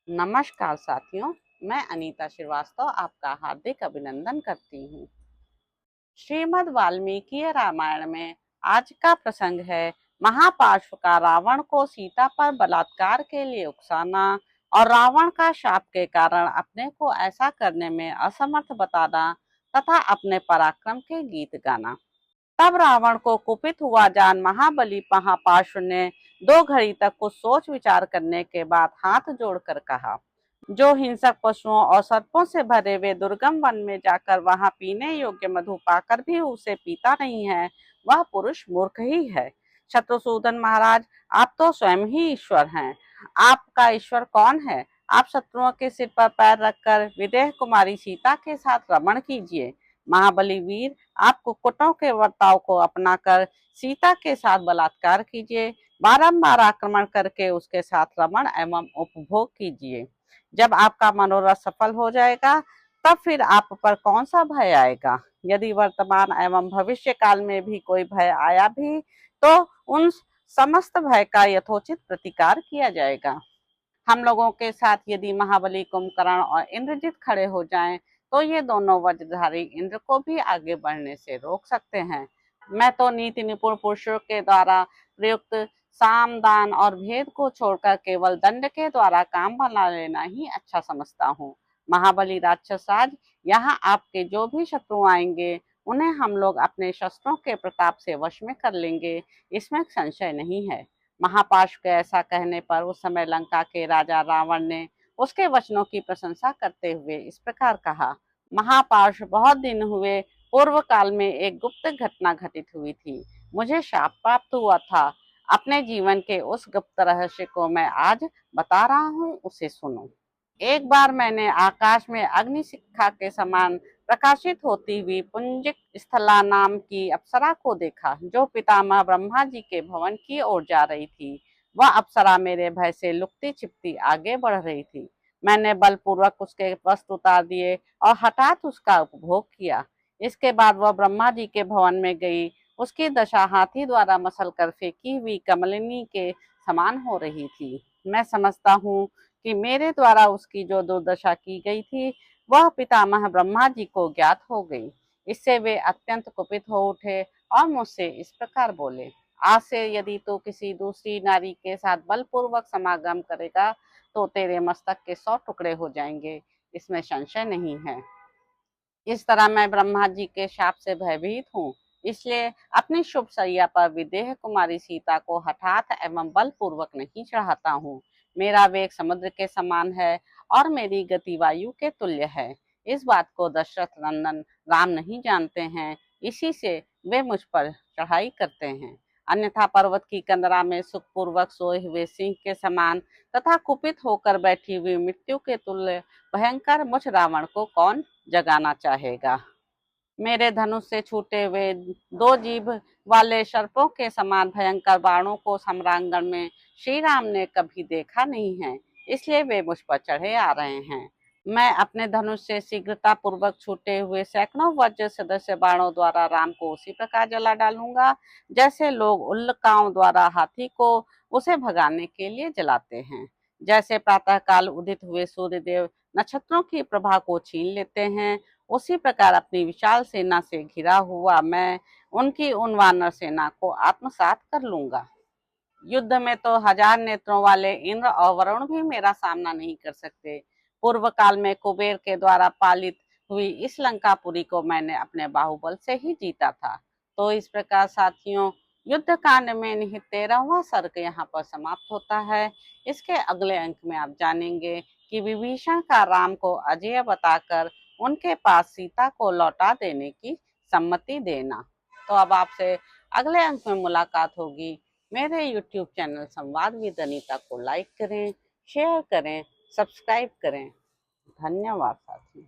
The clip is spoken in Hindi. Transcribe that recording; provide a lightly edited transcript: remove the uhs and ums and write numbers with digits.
नमस्कार साथियों, मैं अनीता श्रीवास्तव आपका हार्दिक अभिनंदन करती हूँ। श्रीमद् वाल्मीकि रामायण में आज का प्रसंग है महापार्श्व का रावण को सीता पर बलात्कार के लिए उकसाना और रावण का शाप के कारण अपने को ऐसा करने में असमर्थ बताना तथा अपने पराक्रम के गीत गाना। तब रावण को कुपित हुआ जान महाबली महापार्श्व ने 2 घड़ी तक कुछ सोच विचार करने के बाद हाथ जोड़कर कहा, जो हिंसक पशुओं और सर्पों से भरे हुए दुर्गम वन में जाकर वहां पीने योग्य मधु पाकर भी उसे पीता नहीं है, वह पुरुष मूर्ख ही है। शत्रुसूदन महाराज, आप तो स्वयं ही ईश्वर हैं। आपका ईश्वर कौन है? आप शत्रुओं के सिर पर पैर रखकर विदेह कुमारी सीता के साथ रमण कीजिए। महाबली वीर, आप कुक्कुटों के वर्ताव को अपनाकर सीता के साथ बलात्कार कीजिए, बारंबार आक्रमण करके उसके साथ रमण एवं उपभोग कीजिए। जब आपका मनोरथ सफल हो जाएगा, तब फिर आप पर कौन सा भय आएगा? यदि वर्तमान एवं भविष्य काल में भी कोई भय आया भी, तो उन समस्त भय का यथोचित प्रतिकार किया जाएगा। हम लोगों के साथ यदि महाबली, कुंभकर्ण और इंद्रजित खड़े हो जाएं, तो ये दोनों वज्रधारी इंद्र को भी आगे बढ़ने से रोक सकते हैं। मैं तो नीति निपुण पुरुषों के द्वारा प्रयुक्त साम, दान और भेद को छोड़कर केवल दंड के द्वारा काम बना लेना ही अच्छा समझता हूँ। महाबली राक्षस राज, यहाँ आपके जो भी शत्रु आएंगे, उन्हें हम लोग अपने शस्त्रों के प्रताप से वश में कर लेंगे, इसमें संशय नहीं है। महापार्श्व के ऐसा कहने पर उस समय लंका के राजा रावण ने उसके वचनों की प्रशंसा करते हुए इस प्रकार कहा, महापार्श्व, बहुत दिन हुए पूर्व काल में एक गुप्त घटना घटित हुई थी। मुझे शाप प्राप्त हुआ था। अपने जीवन के उस गुप्त रहस्य को मैं आज बता रहा हूँ, उसे सुनो। एक बार मैंने आकाश में अग्नि शिखा के समान प्रकाशित होती हुई पुंजिक स्थला नाम की अप्सरा को देखा, जो पितामह ब्रह्मा जी के भवन की ओर जा रही थी। वह अप्सरा मेरे भय से लुकती छिपती आगे बढ़ रही थी। मैंने बलपूर्वक उसके वस्त्र उतार दिए और हठात उसका उपभोग किया। इसके बाद वह ब्रह्मा जी के भवन में गई। उसकी दशा हाथी द्वारा मसल कर फेंकी हुई कमलिनी के समान हो रही थी। मैं समझता हूँ कि मेरे द्वारा उसकी जो दुर्दशा की गई थी, वह पितामह ब्रह्मा जी को ज्ञात हो गई। इससे वे अत्यंत कुपित हो उठे और मुझसे इस प्रकार बोले, आज से यदि तू किसी दूसरी नारी के साथ बलपूर्वक समागम करेगा, तो तेरे मस्तक के 100 टुकड़े हो जाएंगे, इसमें संशय नहीं है। इस तरह मैं ब्रह्मा जी के शाप से भयभीत हूँ, इसलिए अपनी शुभ शैया पर विदेह कुमारी सीता को हठात एवं बलपूर्वक नहीं चढ़ाता हूँ। मेरा वेग समुद्र के समान है और मेरी गति वायु के तुल्य है। इस बात को दशरथ नंदन राम नहीं जानते हैं, इसी से वे मुझ पर चढ़ाई करते हैं। अन्यथा पर्वत की कंदरा में सुखपूर्वक सोए हुए सिंह के समान तथा कुपित होकर बैठी हुई मृत्यु के तुल्य भयंकर मुझ रावण को कौन जगाना चाहेगा? मेरे धनुष से छूटे हुए 2 जीभ वाले सर्पों के समान भयंकर बाणों को सम्रांगण में श्री राम ने कभी देखा नहीं है, इसलिए वे मुझ पर चढ़े आ रहे हैं। मैं अपने धनुष से शीघ्रता पूर्वक छूटे हुए सैकड़ों वज्र सदृश बाणों द्वारा राम को उसी प्रकार जला डालूंगा, जैसे लोग उल्लकाओं द्वारा हाथी को उसे भगाने के लिए जलाते हैं। जैसे प्रातःकाल उदित हुए सूर्यदेव नक्षत्रों की प्रभा को छीन लेते हैं, उसी प्रकार अपनी विशाल सेना से घिरा हुआ मैं उनकी उन वानर सेना को आत्मसात कर लूंगा। युद्ध में तो 1000 नेत्रों वाले इंद्र और वरुण भी मेरा सामना नहीं कर सकते। पूर्व काल में कुबेर के द्वारा पालित हुई इस लंकापुरी को मैंने अपने बाहुबल से ही जीता था। तो इस प्रकार साथियों, युद्ध कांड में निहित 13वां सर्ग यहाँ पर समाप्त होता है। इसके अगले अंक में आप जानेंगे कि विभीषण का राम को अजेय बताकर उनके पास सीता को लौटा देने की सम्मति देना। तो अब आपसे अगले अंक में मुलाकात होगी। मेरे YouTube चैनल संवाद विद अनीता को लाइक करें, शेयर करें, सब्सक्राइब करें। धन्यवाद साथियों।